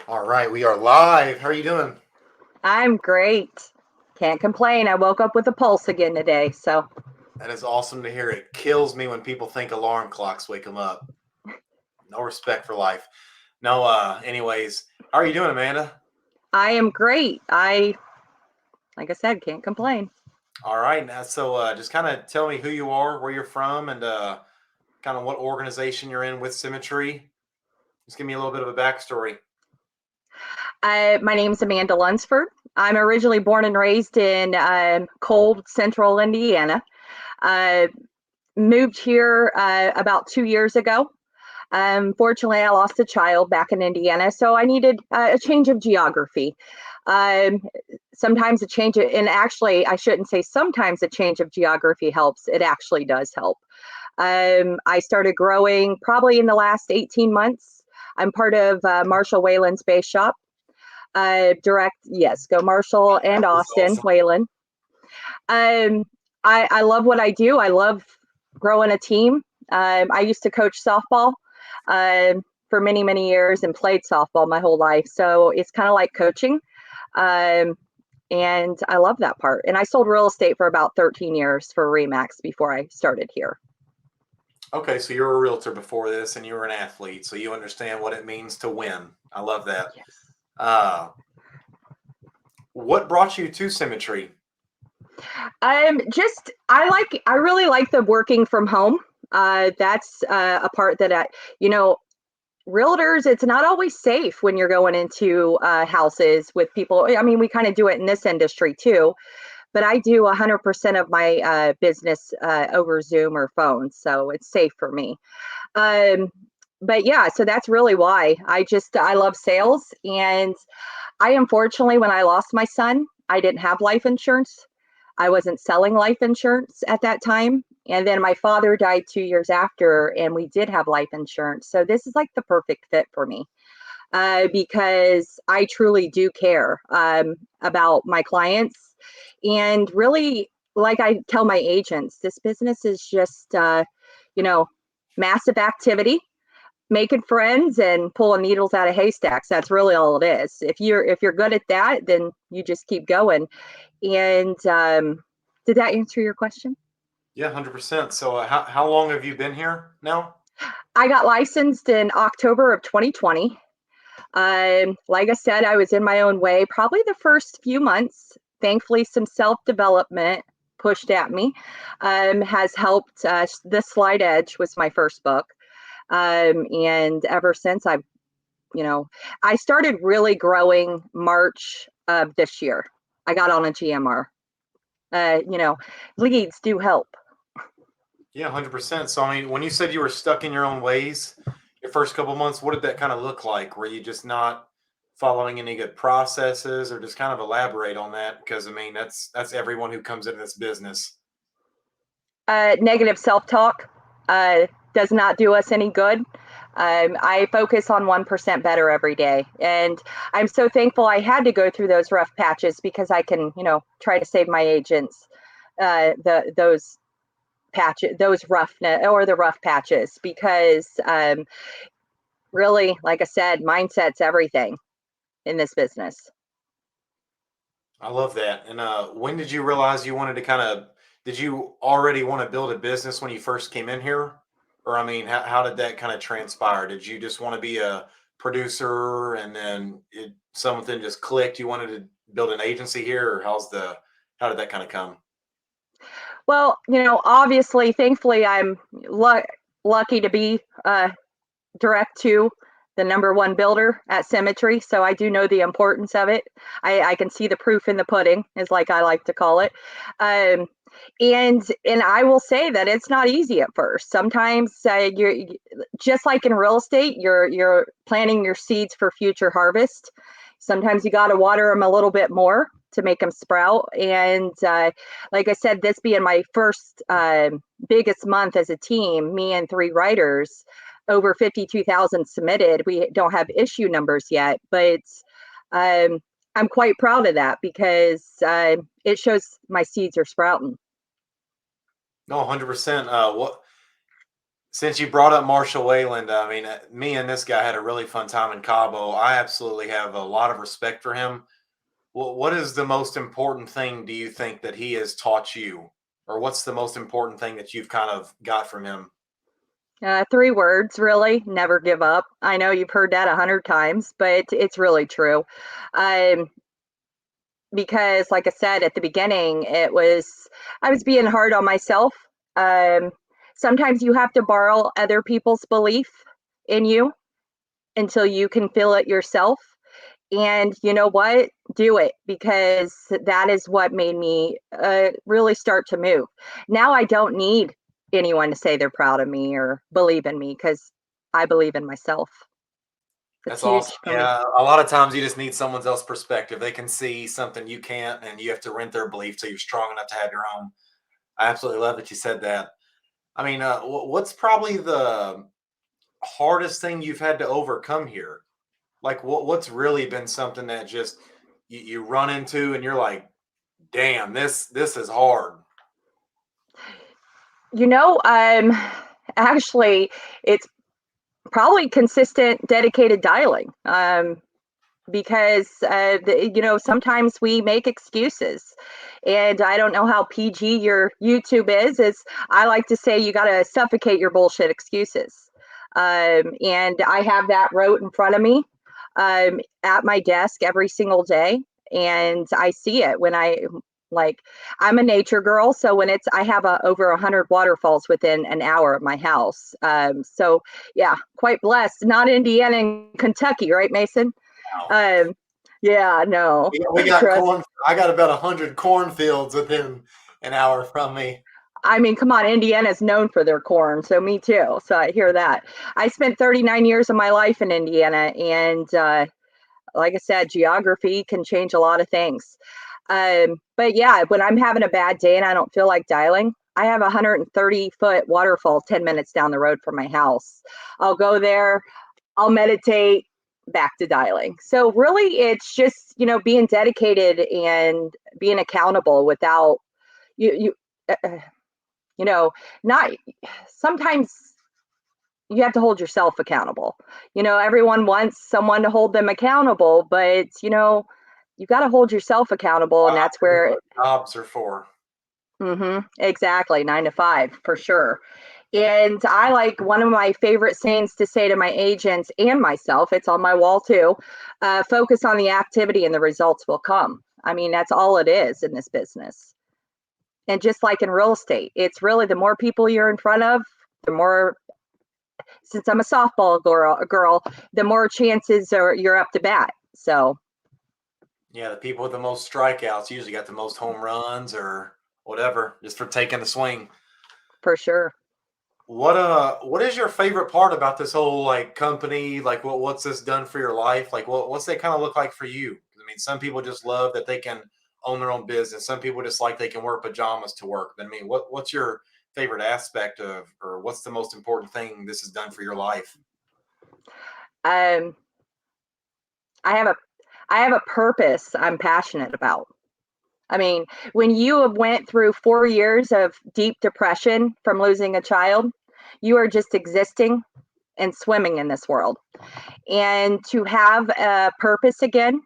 All right, we are live. How are you doing? I'm great. Can't complain. I woke up with a pulse again today. So That is awesome to hear. It kills me when people think alarm clocks wake them up. No respect for life. No, anyways, how are you doing, Amanda? I am great. Like I said, can't complain. All right, now, so just kind of tell me who you are, where you're from, and kind of what organization you're in with Symmetry. Just give me a little bit of a backstory. My name is Amanda Lunsford. I'm originally born and raised in cold central Indiana. I moved here about 2 years ago. Fortunately, I lost a child back in Indiana, so I needed a change of geography. Um, Sometimes a change, and actually, I shouldn't say sometimes a change of geography helps. It actually does help. I started growing probably in the last 18 months. I'm part of Marshall Whalen's base shop. Yes, go Marshall and That's Austin awesome. Whalen. Um, I love what I do. I love growing a team. I used to coach softball for many, many years and played softball my whole life. So it's kind of like coaching. Um, and I love that part. And I sold real estate for about 13 years for Remax before I started here. Okay, so you're a realtor before this, and you were an athlete, so you understand what it means to win. I love that. Yes. Uh, what brought you to Symmetry? I really like the working from home. That's a part that you know, realtors, it's not always safe when you're going into houses with people. I mean, we kind of do it in this industry too, but I do 100% of my business over Zoom or phone, so it's safe for me. Um, but yeah, so that's really why I love sales. And I unfortunately, when I lost my son, I didn't have life insurance. I wasn't selling life insurance at that time. And then my father died 2 years after, and we did have life insurance. So this is like the perfect fit for me because I truly do care about my clients. And really, like I tell my agents, this business is just, you know, massive activity, making friends and pulling needles out of haystacks. That's really all it is. If you're good at that, then you just keep going. And did that answer your question? Yeah, 100%. So, how long have you been here now? I got licensed in October of 2020. Like I said, I was in my own way probably the first few months. Thankfully, some self development pushed at me has helped. The Slight Edge was my first book. And ever since, you know, I started really growing March of this year. I got on a GMR. You know, leads do help. Yeah, 100%. So, I mean, when you said you were stuck in your own ways, your first couple months, what did that kind of look like? Were you just not following any good processes, or just kind of elaborate on that? Because I mean, that's everyone who comes into this business. Negative self talk does not do us any good. I focus on 1% better every day. And I'm so thankful I had to go through those rough patches because I can, try to save my agents those patches, the rough patches, because really, like I said, mindset's everything in this business. I love that. And when did you realize you wanted to kind of? Did you already want to build a business when you first came in here, or I mean, how did that kind of transpire? Did you just want to be a producer, and then something just clicked? You wanted to build an agency here, or how did that kind of come? Well, obviously, thankfully, I'm lucky to be direct to the number one builder at Symmetry. So I do know the importance of it. I can see the proof in the pudding, is like I like to call it. Um, and I will say that it's not easy at first. Sometimes you're just like in real estate, you're planting your seeds for future harvest. Sometimes you got to water them a little bit more to make them sprout. And like I said, this being my first biggest month as a team, me and three writers, over 52,000 submitted. We don't have issue numbers yet, but um, I'm quite proud of that because it shows my seeds are sprouting. No, 100%. What? Since you brought up Marshall Wayland, I mean, me and this guy had a really fun time in Cabo. I absolutely have a lot of respect for him. What is the most important thing do you think that he has taught you? Or what's the most important thing that you've kind of got from him? Three words, really. Never give up. I know you've heard that 100 times, but it's really true. Um, because, like I said at the beginning, I was being hard on myself. Um, Sometimes you have to borrow other people's belief in you until you can feel it yourself. And you know what? Do it, because that is what made me really start to move. Now I don't need anyone to say they're proud of me or believe in me, because I believe in myself. That's That's awesome. huge for me. Yeah, a lot of times you just need someone else's perspective. They can see something you can't, and you have to rent their belief till you're strong enough to have your own. I absolutely love that you said that. I mean, what's probably the hardest thing you've had to overcome here? Like, what's really been something that just you run into, and you're like, "Damn, this is hard." You know, actually, it's probably consistent, dedicated dialing. Because sometimes we make excuses, and I don't know how PG your YouTube is I like to say you got to suffocate your bullshit excuses. And I have that wrote in front of me, at my desk every single day, and I see it when like I'm a nature girl, so when it's I have over 100 waterfalls within an hour of my house. So yeah, quite blessed. Not Indiana and Kentucky, right, Mason? Wow. Um, yeah, no, We got trust. corn. I got about 100 cornfields within an hour from me. I mean, come on, Indiana's known for their corn, so me too. So I hear that. I spent 39 years of my life in Indiana, and like I said, geography can change a lot of things. But yeah, when I'm having a bad day and I don't feel like dialing, I have a 130-foot waterfall 10 minutes down the road from my house. I'll go there, I'll meditate, back to dialing. So really it's just, being dedicated and being accountable without you uh, uh, you know, not sometimes you have to hold yourself accountable. Everyone wants someone to hold them accountable, but you got to hold yourself accountable, and that's That's where what jobs are for. exactly 9 to 5 for sure. And I like one of my favorite sayings to say to my agents and myself, it's on my wall too, focus on the activity and the results will come. I mean, that's all it is in this business. And just like in real estate, it's really the more people you're in front of, the more, since I'm a softball girl, the more chances are you're up to bat. So Yeah, the people with the most strikeouts usually got the most home runs or whatever, just for taking the swing. for sure. What is your favorite part about this whole like company? Like what's this done for your life? Like what's that kind of look like for you? I mean, some people just love that they can own their own business. Some people just like they can wear pajamas to work. I mean, what's your favorite aspect of, or what's the most important thing this has done for your life? Um, I have a I have a purpose I'm passionate about. I mean, when you have went through 4 years of deep depression from losing a child, you are just existing and swimming in this world. And to have a purpose again,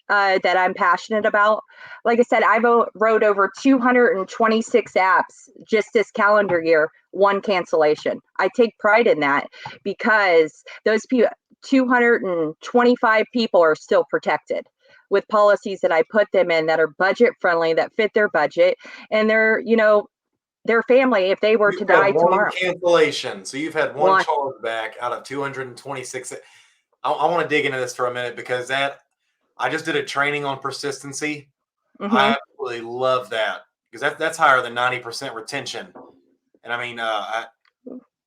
that I'm passionate about. Like I said, I've wrote over 226 apps just this calendar year, one cancellation. I take pride in that because those 225 people are still protected with policies that I put them in that are budget friendly, that fit their budget, and their family, if they were You've to had die one tomorrow. cancellation, so you've had one One. chargeback out of 226. I want to dig into this for a minute because that I just did a training on persistency. Hmm. I absolutely love that because that's higher than 90% retention. And I mean,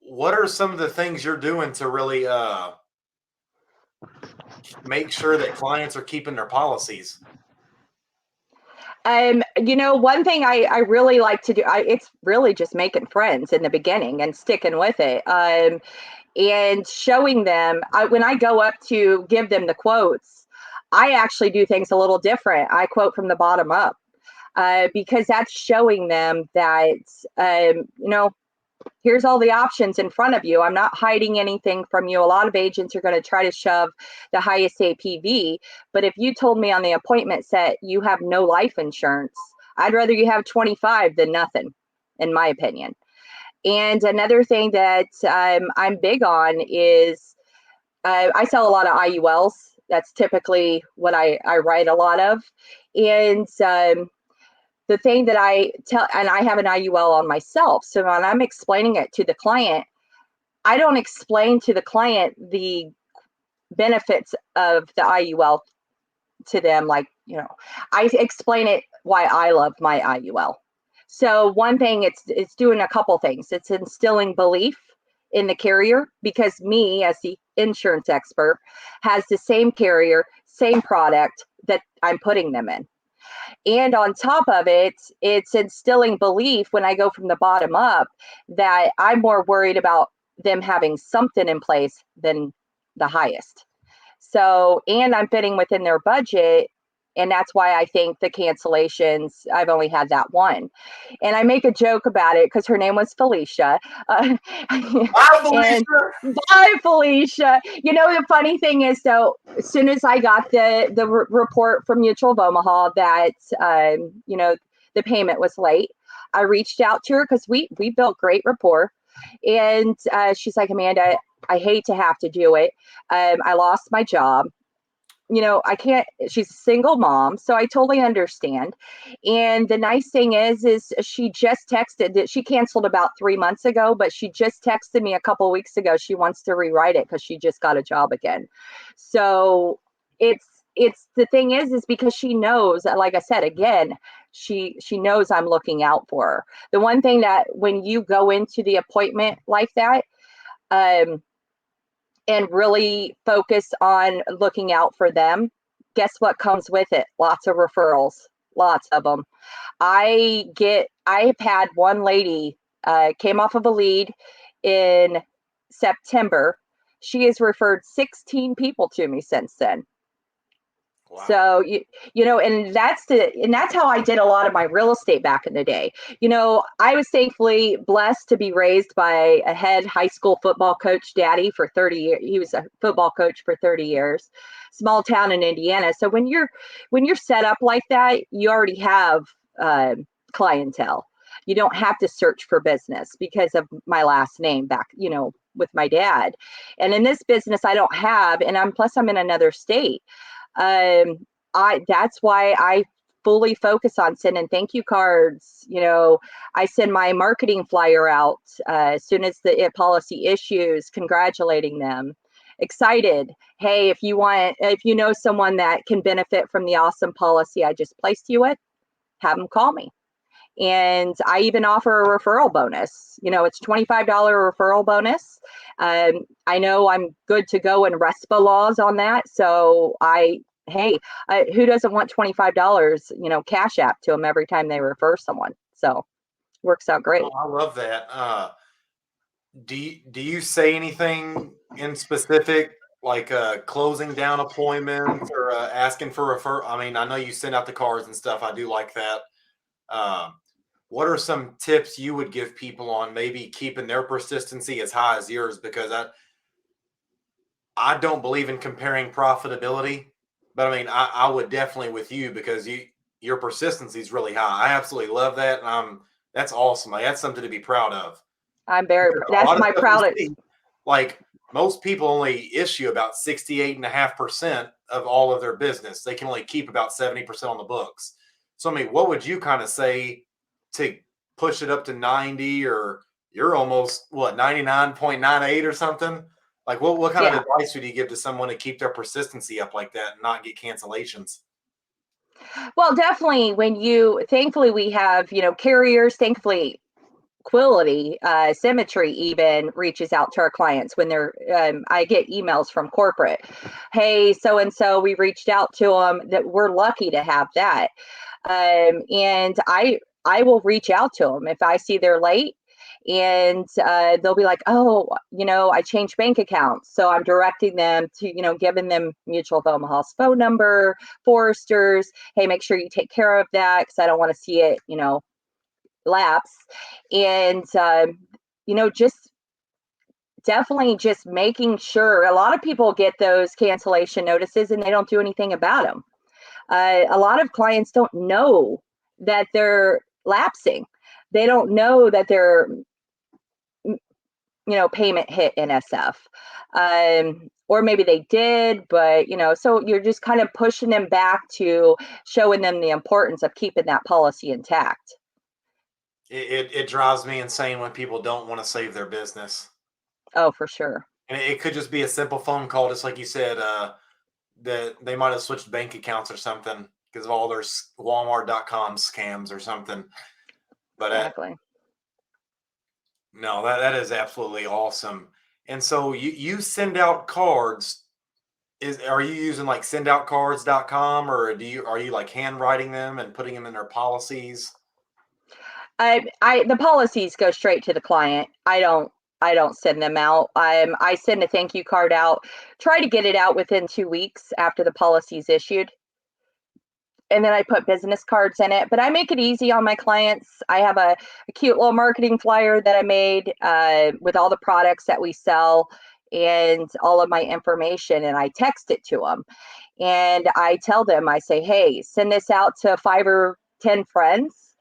what are some of the things you're doing to really make sure that clients are keeping their policies? One thing I really like to do, it's really just making friends in the beginning and sticking with it. And showing them, when I go up to give them the quotes, I actually do things a little different. I quote from the bottom up, because that's showing them that, um, you know, here's all the options in front of you. I'm not hiding anything from you. A lot of agents are going to try to shove the highest APV. But if you told me on the appointment set you have no life insurance, I'd rather you have 25 than nothing, in my opinion. And another thing that I'm big on is I sell a lot of IULs. That's typically what I write a lot of. And the thing that I tell, and I have an IUL on myself. So when I'm explaining it to the client, I don't explain to the client the benefits of the IUL to them. Like, I explain it why I love my IUL. So one thing, it's doing a couple things. It's instilling belief in the carrier, because me as the insurance expert has the same carrier, same product that I'm putting them in. And on top of it, it's instilling belief when I go from the bottom up that I'm more worried about them having something in place than the highest. So, and I'm fitting within their budget. And that's why I think the cancellations, I've only had that one. And I make a joke about it because her name was Felicia. Hi, And Felicia. bye, Felicia. The funny thing is, though, as soon as I got the report from Mutual of Omaha that, the payment was late, I reached out to her because we built great rapport. And she's like, Amanda, I hate to have to do it. I lost my job. I can't, she's a single mom, so I totally understand. And the nice thing is she just texted that she canceled about 3 months ago, but she just texted me a couple weeks ago. She wants to rewrite it because she just got a job again. So it's the thing is because she knows, like I said, again, she knows I'm looking out for her. The one thing that when you go into the appointment like that, and really focus on looking out for them, guess what comes with it? Lots of referrals, lots of them. I've had one lady came off of a lead in September. She has referred 16 people to me since then. Wow. So and that's how I did a lot of my real estate back in the day. I was thankfully blessed to be raised by a head high school football coach daddy for 30 years. He was a football coach for 30 years, small town in Indiana. So when you're set up like that, you already have clientele. You don't have to search for business because of my last name back, with my dad. And in this business, I don't have, and I'm in another state. That's why I fully focus on sending thank you cards. I send my marketing flyer out as soon as the policy issues, congratulating them, excited. Hey, if you know someone that can benefit from the awesome policy I just placed you with, have them call me. And I even offer a referral bonus. It's $25 referral bonus. I know I'm good to go in RESPA laws on that. So hey, who doesn't want $25, cash app to them every time they refer someone? So works out great. Oh, I love that. Do you say anything in specific, like closing down appointments or asking for refer? I mean, I know you send out the cards and stuff. I do like that. Um, what are some tips you would give people on maybe keeping their persistency as high as yours? Because I don't believe in comparing profitability, but I mean, I would definitely with you because your persistency is really high. I absolutely love that, and that's awesome. Like, that's something to be proud of. Because a That's lot of my stuff we proudest. see, like most people only issue about 68.5% of all of their business. They can only keep about 70% on the books. So, I mean, what would you kind of say to push it up to 90, or you're almost what, 99.98 or something? Like what kind of Yeah. advice would you give to someone to keep their persistency up like that and not get cancellations? Well, definitely thankfully we have, carriers, thankfully Quality, Symmetry even reaches out to our clients when I get emails from corporate. Hey, so and so, we reached out to them. That we're lucky to have that. And I will reach out to them if I see they're late, and they'll be like, oh, I changed bank accounts, so I'm directing them to, giving them Mutual of Omaha's phone number, Foresters. Hey, make sure you take care of that because I don't want to see it, lapse. And just definitely just making sure. A lot of people get those cancellation notices and they don't do anything about them. A lot of clients don't know that they're lapsing. They don't know that their payment hit NSF. Or maybe they did, but so you're just kind of pushing them back to showing them the importance of keeping that policy intact. It drives me insane when people don't want to save their business. Oh, for sure. And it could just be a simple phone call, just like you said, that they might have switched bank accounts or something because of all their Walmart.com scams or something. But Exactly. no, that is absolutely awesome. And so you send out cards. Are you using like sendoutcards.com, or are you like handwriting them and putting them in their policies? The policies go straight to the client. I don't send them out. I send a thank you card out. Try to get it out within 2 weeks after the policy's issued. And then I put business cards in it, but I make it easy on my clients. I have a cute little marketing flyer that I made with all the products that we sell and all of my information, and I text it to them. And I tell them, I say, hey, send this out to 5 or 10 friends.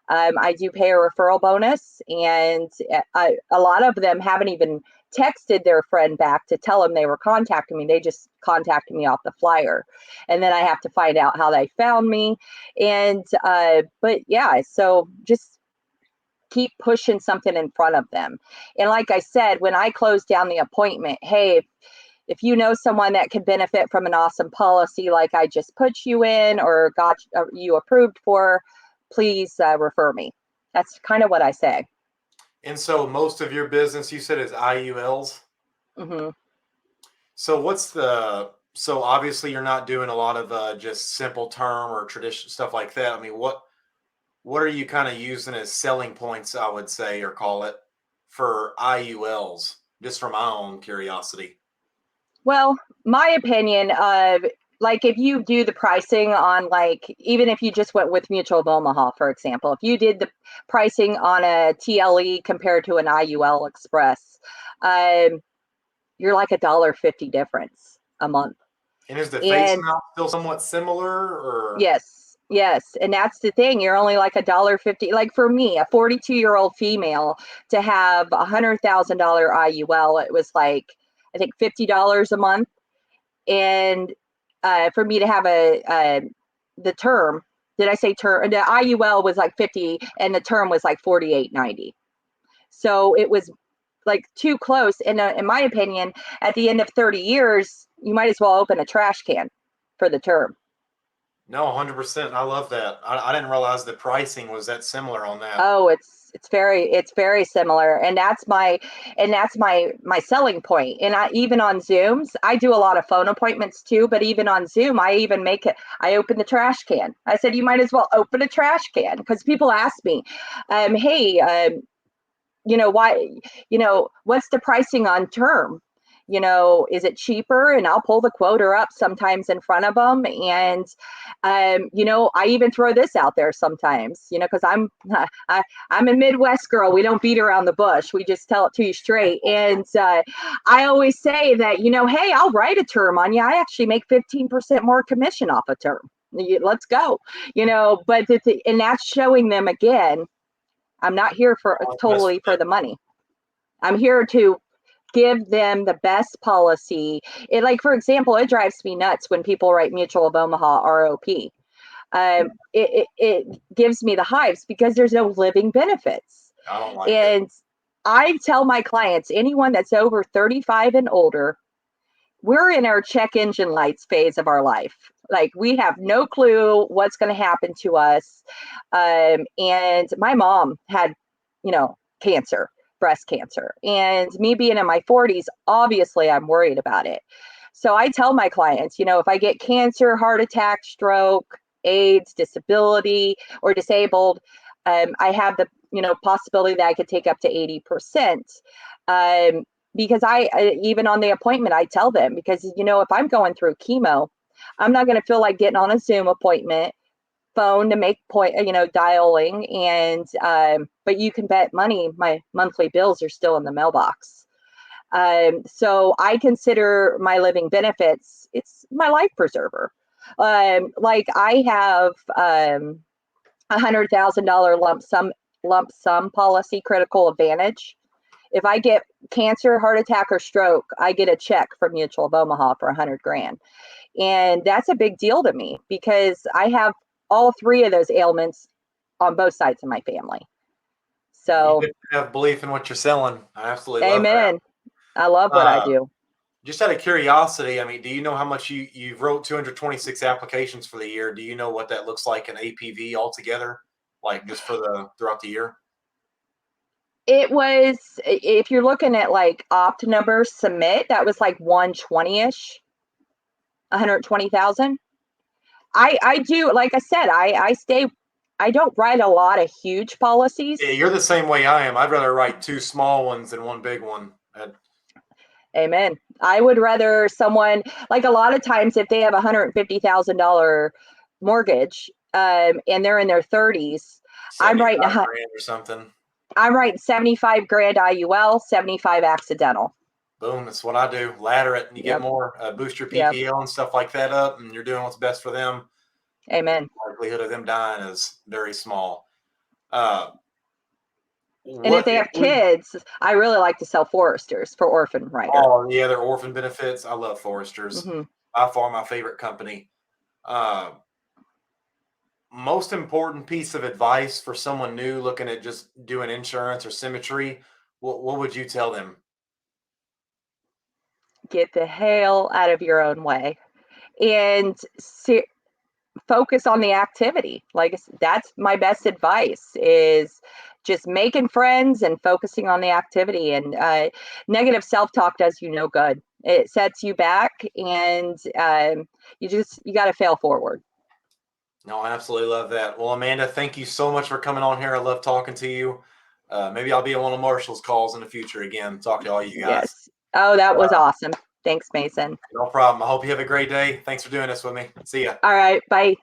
I do pay a referral bonus, and a lot of them haven't even texted their friend back to tell them they were contacting me. They just contacted me off the flyer, and then I have to find out how they found me. And but yeah, so just keep pushing something in front of them. And like I said, when I close down the appointment, hey, if you know someone that could benefit from an awesome policy like I just put you in or got you approved for, please refer me. That's kind of what I say. And so most of your business, you said, is IULs. Hmm. So obviously you're not doing a lot of just simple term or traditional stuff like that. I mean, what are you kind of using as selling points, I would say, or call it, for IULs, just from my own curiosity? Well, my opinion of, like, if you do the pricing on, like, even if you just went with Mutual of Omaha, for example, if you did the pricing on a TLE compared to an IUL Express, um, you're like $1.50 difference a month. And is the face And amount still somewhat similar, or? yes, yes. And that's the thing. You're only like $1.50. Like for me, a 42-year-old female, to have $100,000 IUL, it was like, I think $50 a month. And for me to have the term, did I say term? The IUL was like 50 and the term was like 48.90. So it was like too close. And in my opinion, at the end of 30 years, you might as well open a trash can for the term. No, 100%. I love that. I didn't realize the pricing was that similar on that. Oh, it's very similar, and that's my selling point. And I, even on Zooms, I do a lot of phone appointments too, but even on Zoom, I even make it, I open the trash can. I said, you might as well open a trash can, because people ask me, hey, why, what's the pricing on term? Is it cheaper? And I'll pull the quoter up sometimes in front of them. And I even throw this out there sometimes, because I'm a Midwest girl. We don't beat around the bush. We just tell it to you straight. And I always say that, hey, I'll write a term on you. I actually make 15% more commission off a term. Let's go. And that's showing them again, I'm not here for I'll mess totally with for it. the money. I'm here to give them the best policy. Like, for example, it drives me nuts when people write Mutual of Omaha ROP. It gives me the hives because there's no living benefits. I don't like it. And I tell my clients, anyone that's over 35 and older, we're in our check engine lights phase of our life. Like, we have no clue what's going to happen to us. And my mom had, cancer, breast cancer. And me being in my 40s, obviously I'm worried about it. So I tell my clients, if I get cancer, heart attack, stroke, AIDS, disability, or disabled, I have the, possibility that I could take up to 80%. Because even on the appointment, I tell them, because, if I'm going through chemo, I'm not going to feel like getting on a Zoom appointment phone to make dialing, and but you can bet money my monthly bills are still in the mailbox. So I consider my living benefits, it's my life preserver. Like I have $100,000 lump sum policy, critical advantage. If I get cancer, heart attack, or stroke, I get a check from Mutual of Omaha for 100 grand. And that's a big deal to me because I have all three of those ailments on both sides of my family. You So, did have belief in what you're selling. I absolutely love that. amen. I love what I do. Just out of curiosity, I mean, do you know how much you wrote 226 applications for the year? Do you know what that looks like in APV altogether, like just for the throughout the year? It was, if you're looking at like opt numbers submit, that was like 120-ish, 120,000. I do, like I said, I don't write a lot of huge policies. Yeah, you're the same way I am. I'd rather write two small ones than one big one. Amen. I would rather someone, like a lot of times if they have $150,000 mortgage, and they're in their 30s, I'm 75 writing grand or something. I'm writing 75 grand IUL, 75 accidental. Boom, that's what I do. Ladder it, and you get Yep. more. Boost your Yep. PPL and stuff like that up, and you're doing what's best for them. Amen. The likelihood of them dying is very small. Uh, And if what they have kids, I really like to sell foresters for orphan rider. Oh, yeah, their orphan benefits. I love Foresters. Hmm. By far my favorite company. Uh, most important piece of advice for someone new looking at just doing insurance or Symmetry, what would you tell them? Get the hell out of your own way and focus on the activity. Like that's my best advice is just making friends and focusing on the activity. And negative self-talk does you no good. It sets you back, and you got to fail forward. No, I absolutely love that. Well, Amanda, thank you so much for coming on here. I love talking to you. Maybe I'll be on one of Marshall's calls in the future again. Talk to all you guys. Yes. Oh, that was awesome. Thanks, Mason. No problem. I hope you have a great day. Thanks for doing this with me. See ya. All right. Bye.